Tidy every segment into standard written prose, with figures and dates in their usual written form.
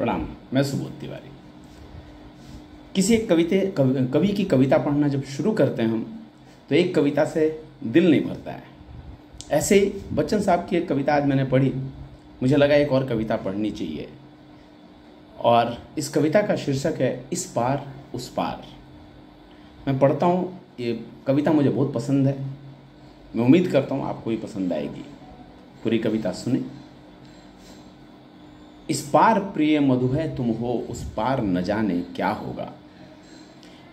प्रणाम। मैं सुबोध तिवारी। किसी एक कवि की कविता पढ़ना जब शुरू करते हैं हम, तो एक कविता से दिल नहीं भरता है। ऐसे ही बच्चन साहब की एक कविता आज मैंने पढ़ी, मुझे लगा एक और कविता पढ़नी चाहिए। और इस कविता का शीर्षक है इस पार उस पार। मैं पढ़ता हूँ, ये कविता मुझे बहुत पसंद है। मैं उम्मीद करता हूँ आपको भी पसंद आएगी। पूरी कविता सुने। इस पार प्रिय मधु है तुम हो, उस पार न जाने क्या होगा।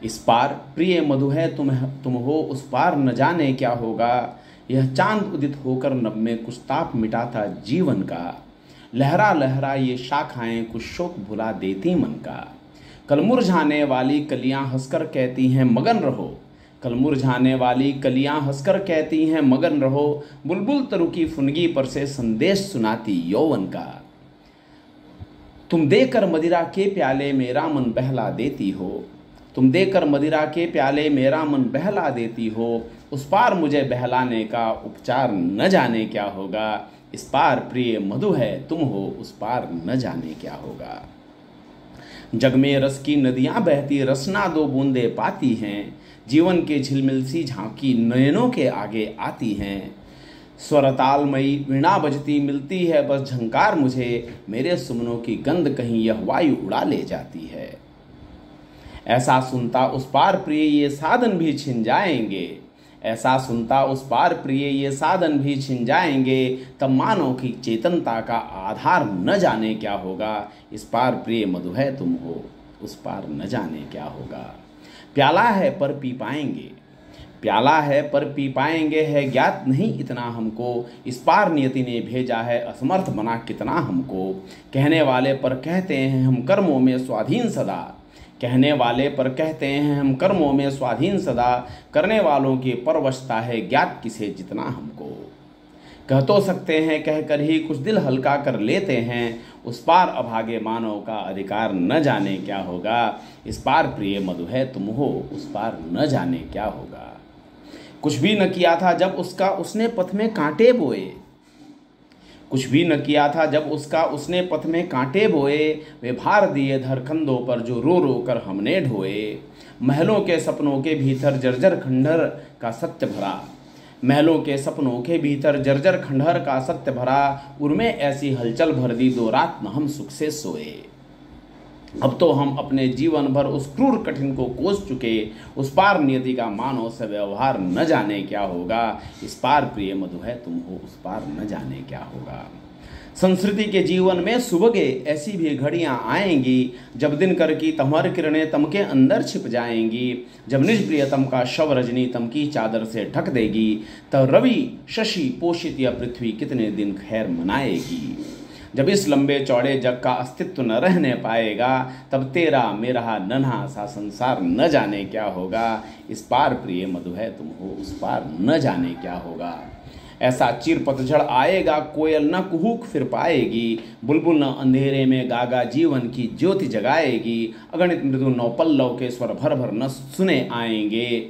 इस पार प्रिय मधु है तुम हो, उस पार न जाने क्या होगा। यह चांद उदित होकर नभ में कुछ ताप मिटाता जीवन का। लहरा लहरा ये शाखाएं कुछ शोक भुला देती मन का। कल मुरझाने वाली कलियां हंसकर कहती हैं मगन रहो। कल मुरझाने वाली कलियां हंसकर कहती हैं मगन रहो। बुलबुल तरु की फुनगी पर से संदेश सुनाती यौवन का। तुम देकर मदिरा के प्याले मेरा मन बहला देती हो। तुम देकर मदिरा के प्याले मेरा मन बहला देती हो। उस पार मुझे बहलाने का उपचार न जाने क्या होगा। इस पार प्रिय मधु है तुम हो, उस पार न जाने क्या होगा। जग में रस की नदियां बहती रसना दो बूंदे पाती हैं। जीवन के झिलमिल सी झांकी नयनों के आगे आती हैं। स्वरतालमयी वीणा बजती मिलती है बस झंकार मुझे। मेरे सुमनों की गंध कहीं यह वायु उड़ा ले जाती है। ऐसा सुनता उस पार प्रिय ये साधन भी छिन जाएंगे। ऐसा सुनता उस पार प्रिय ये साधन भी छिन जाएंगे। तब मानव की चेतनता का आधार न जाने क्या होगा। इस पार प्रिय मधु है तुम हो, उस पार न जाने क्या होगा। प्याला है पर पी पाएंगे, प्याला है पर पी पाएंगे, है ज्ञात नहीं इतना हमको। इस पार नियति ने भेजा है असमर्थ बना कितना हमको। कहने वाले पर कहते हैं हम कर्मों में स्वाधीन सदा। कहने वाले पर कहते हैं हम कर्मों में स्वाधीन सदा। करने वालों की परवशता है ज्ञात किसे जितना हमको। कह तो सकते हैं कहकर ही कुछ दिल हल्का कर लेते हैं। उस पार अभागे मानव का अधिकार न जाने क्या होगा। इस पार प्रिय मधु है तुम हो, उस पार न जाने क्या होगा। कुछ भी न किया था जब उसका उसने पथ में कांटे बोए। कुछ भी न किया था जब उसका उसने पथ में कांटे बोए। वे भार दिए धर कंधों पर जो रो रो कर हमने ढोए। महलों के सपनों के भीतर जर्जर खंडहर का सत्य भरा। महलों के सपनों के भीतर जर्जर खंडहर का सत्य भरा। उनमें ऐसी हलचल भर दी दो रात न हम सुख से सोए। अब तो हम अपने जीवन भर उस क्रूर कठिन को कोस चुके। उस पार नियति का मानव से व्यवहार न जाने क्या होगा। इस पार प्रिय मधु है तुम हो, उस पार न जाने क्या होगा। संस्कृति के जीवन में सुबगे ऐसी भी घड़ियां आएंगी जब दिनकर की तमहर किरणें तम के अंदर छिप जाएंगी। जब निज प्रियतम का शव रजनी तम की चादर से ढक देगी। तब रवि शशि पोषित यह पृथ्वी कितने दिन खैर मनाएगी। जब इस लंबे चौड़े जग का अस्तित्व न रहने पाएगा, तब तेरा मेरा नन्हा सा संसार न जाने क्या होगा। इस पार प्रिय मधु है तुम हो, उस पार न जाने क्या होगा। ऐसा चिर पतझड़ आएगा कोयल न कुहूक फिर पाएगी। बुलबुल न अंधेरे में गागा जीवन की ज्योति जगाएगी। अगणित मृदु नौपल्लव के स्वर भर भर न सुने आएंगे।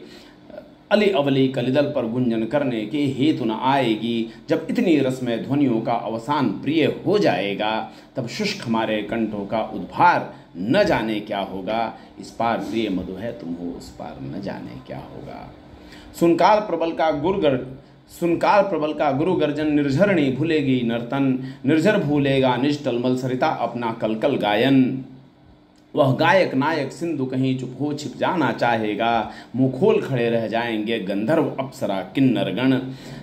अली अवली कलिदल पर गुंजन करने के हेतु न आएगी। जब इतनी रसमय ध्वनियों का अवसान प्रिय हो जाएगा, तब शुष्क हमारे कंठों का उद्भार न जाने क्या होगा। इस पार प्रिय मधु है तुम हो, उस पार न जाने क्या होगा। सुनकाल प्रबल का गुरु गर्जन निर्झरणी भूलेगी नर्तन। निर्झर भूलेगा निज टलमल सरिता अपना कलकल गायन। वह गायक नायक सिंधु कहीं चुप हो छिप जाना चाहेगा। मुँह खोल खड़े रह जाएंगे गंधर्व अप्सरा किन्नरगण।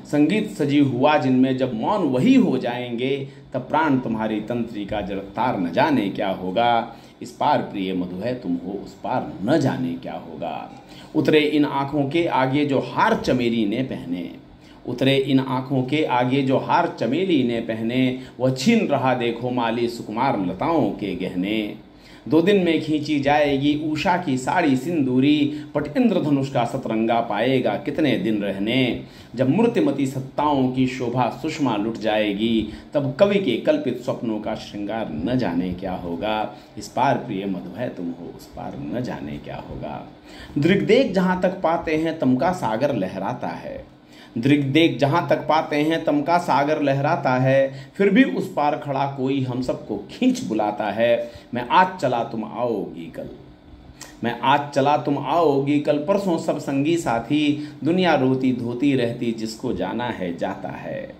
संगीत सजी हुआ जिनमें जब मौन वही हो जाएंगे, तब प्राण तुम्हारी तंत्री का जरतार न जाने क्या होगा। इस पार प्रिय मधु है तुम हो, उस पार न जाने क्या होगा। उतरे इन आँखों के आगे जो हार चमेली ने पहने। उतरे इन आँखों के आगे जो हार चमेली ने पहने। वह छीन रहा देखो माली सुकुमार लताओं के गहने। 2 दिन में खींची जाएगी उषा की साड़ी सिंदूरी। पट इंद्रधनुष का सतरंगा पाएगा कितने दिन रहने। जब मूर्तिमती सत्ताओं की शोभा सुषमा लुट जाएगी, तब कवि के कल्पित स्वप्नों का श्रृंगार न जाने क्या होगा। इस पार प्रिय मधु है तुम हो, उस पार न जाने क्या होगा। दृग्देख जहाँ तक पाते हैं तम का सागर लहराता है। दृग देख जहाँ तक पाते हैं तम का सागर लहराता है, फिर भी उस पार खड़ा कोई हम सबको खींच बुलाता है। मैं आज चला तुम आओगी कल, मैं आज चला तुम आओगी कल, परसों सब संगी साथी, दुनिया रोती धोती रहती, जिसको जाना है जाता है।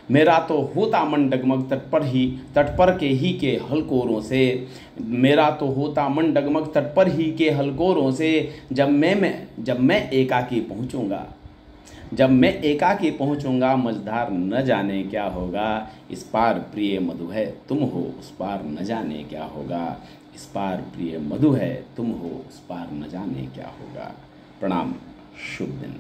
मेरा तो होता मन डगमग तट पर के ही के हलकोरों से, मेरा तो होता मन डगमग तट पर ही के हलकोरों से, जब मैं एकाकी पहुँचूँगा, जब मैं एकाकी पहुँचूँगा, मझधार न जाने क्या होगा। इस पार प्रिय मधु है तुम हो, उस पार न जाने क्या होगा। इस पार प्रिय मधु है तुम हो, उस पार न जाने क्या होगा। प्रणाम, शुभ दिन।